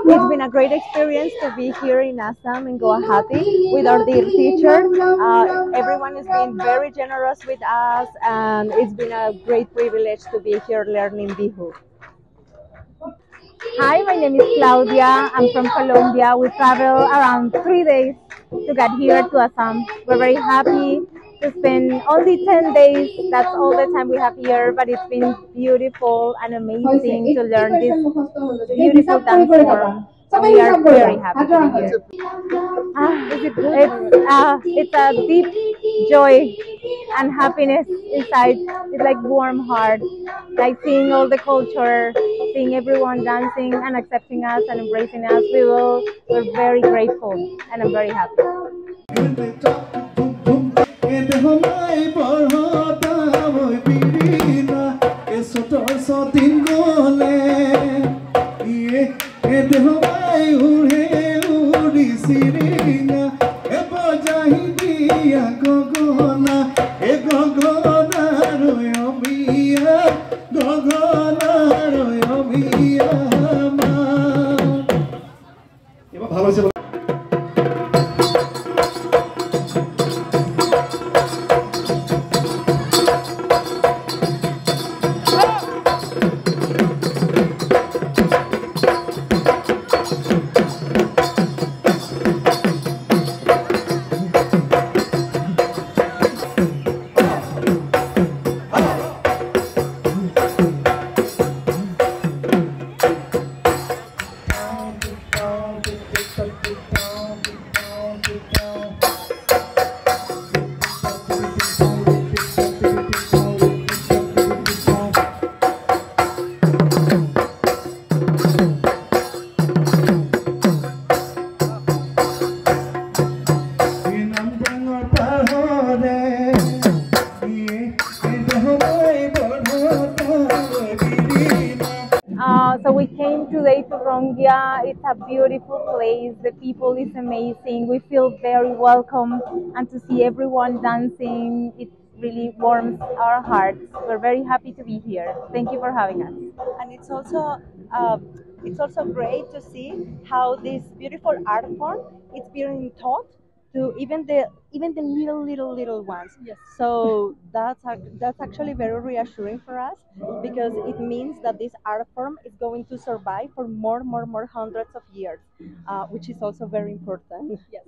It's been a great experience to be here in Assam in Guwahati with our dear teacher. Everyone has been very generous with us, and it's been a great privilege to be here learning Bihu. Hi, my name is Claudia. I'm from Colombia. We traveled around 3 days to get here to Assam. We're very happy to spend only 10 days. That's all the time we have here, but it's been beautiful and amazing to learn this beautiful dance form. So we are very happy to be here. It's a deep joy and happiness inside. It's like warm heart, like seeing all the culture, seeing everyone dancing and accepting us and embracing us. We're very grateful, and I'm very happy. So we came today to Rongya. It's a beautiful place. The people is amazing. We feel very welcome, and to see everyone dancing, it really warms our hearts. We're very happy to be here. Thank you for having us. And it's also great to see how this beautiful art form is being taught to even the little ones. Yes. So that's actually very reassuring for us, because it means that this art form is going to survive for more hundreds of years, which is also very important. Yes.